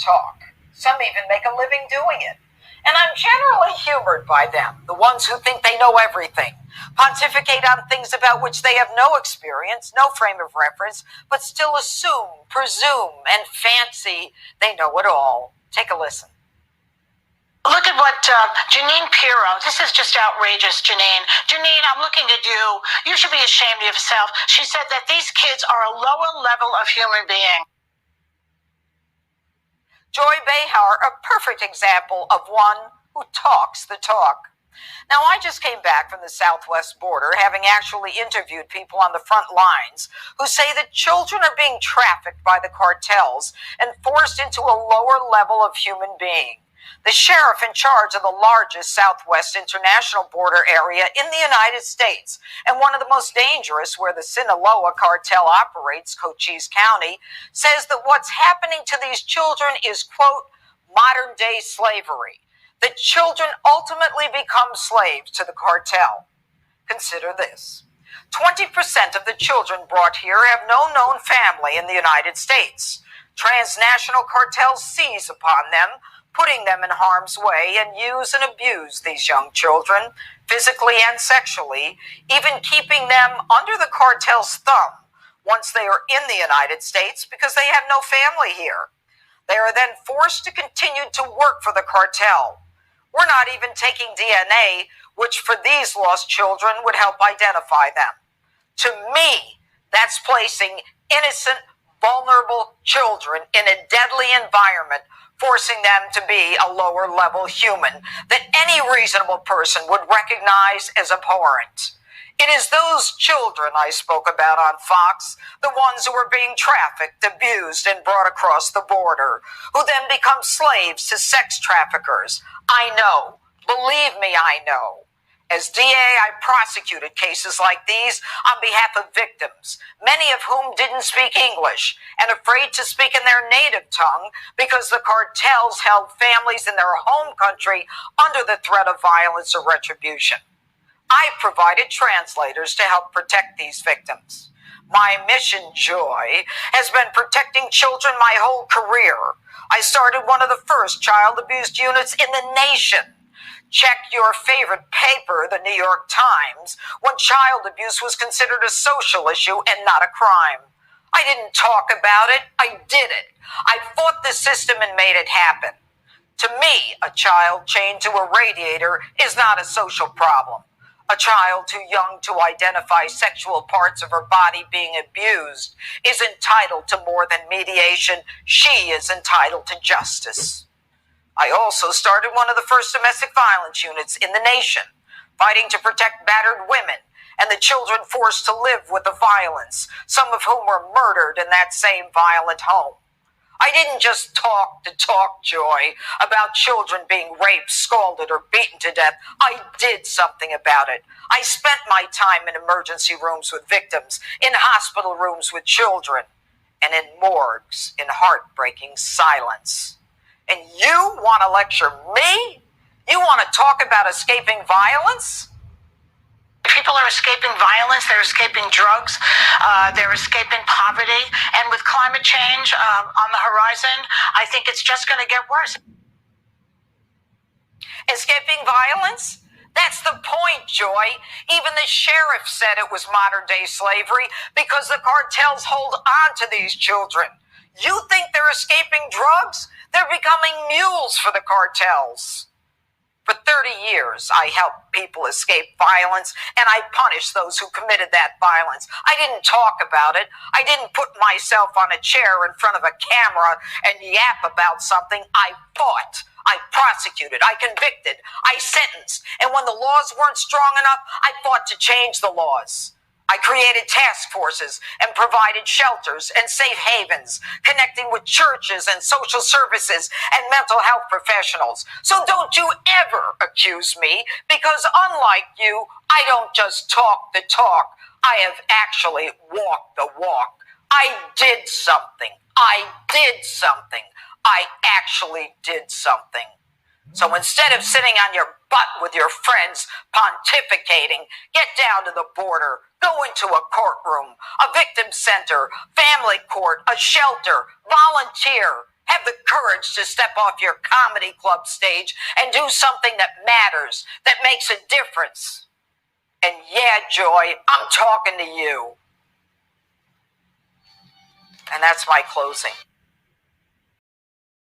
talk. Some even make a living doing it. And I'm generally humored by them, the ones who think they know everything, pontificate on things about which they have no experience, no frame of reference, but still assume, presume, and fancy they know it all. Take a listen. Look at what Jeanine Pirro, this is just outrageous, Jeanine. Jeanine, I'm looking at you. You should be ashamed of yourself. She said that these kids are a lower level of human being. Joy Behar, a perfect example of one who talks the talk. Now, I just came back from the southwest border, having actually interviewed people on the front lines who say that children are being trafficked by the cartels and forced into a lower level of human being. The sheriff in charge of the largest southwest international border area in the United States, and one of the most dangerous where the Sinaloa cartel operates, Cochise County, says that what's happening to these children is, quote, modern day slavery. The children ultimately become slaves to the cartel. Consider this. 20% of the children brought here have no known family in the United States. Transnational cartels seize upon them, putting them in harm's way, and use and abuse these young children, physically and sexually, even keeping them under the cartel's thumb once they are in the United States because they have no family here. They are then forced to continue to work for the cartel. We're not even taking DNA, which for these lost children would help identify them. To me, that's placing innocent, vulnerable children in a deadly environment, forcing them to be a lower level human that any reasonable person would recognize as abhorrent. It is those children I spoke about on Fox, the ones who are being trafficked, abused, and brought across the border, who then become slaves to sex traffickers. I know. Believe me, I know. As DA, I prosecuted cases like these on behalf of victims, many of whom didn't speak English and afraid to speak in their native tongue because the cartels held families in their home country under the threat of violence or retribution. I provided translators to help protect these victims. My mission, Joy, has been protecting children my whole career. I started one of the first child abuse units in the nation. Check your favorite paper, the New York Times, when child abuse was considered a social issue and not a crime. I didn't talk about it, I did it. I fought the system and made it happen. To me, a child chained to a radiator is not a social problem. A child too young to identify sexual parts of her body being abused is entitled to more than mediation. She is entitled to justice. I also started one of the first domestic violence units in the nation, fighting to protect battered women and the children forced to live with the violence, some of whom were murdered in that same violent home. I didn't just talk to talk, Joy, about children being raped, scalded, or beaten to death. I did something about it. I spent my time in emergency rooms with victims, in hospital rooms with children, and in morgues in heartbreaking silence. And you want to lecture me? You want to talk about escaping violence? People are escaping violence, they're escaping drugs, they're escaping poverty, and with climate change on the horizon, I think it's just going to get worse. Escaping violence? That's the point, Joy. Even the sheriff said it was modern-day slavery because the cartels hold on to these children. You think they're escaping drugs? They're becoming mules for the cartels. For 30 years, I helped people escape violence, and I punished those who committed that violence. I didn't talk about it. I didn't put myself on a chair in front of a camera and yap about something. I fought. I prosecuted. I convicted. I sentenced. And when the laws weren't strong enough, I fought to change the laws. I created task forces and provided shelters and safe havens, connecting with churches and social services and mental health professionals. So don't you ever accuse me, because unlike you, I don't just talk the talk. I have actually walked the walk. I did something. I did something. I actually did something. So instead of sitting on your butt with your friends pontificating, get down to the border, go into a courtroom, a victim center, family court, a shelter, volunteer, Have the courage to step off your comedy club stage and do something that matters, that makes a difference. And yeah, Joy, I'm talking to you. And that's my closing.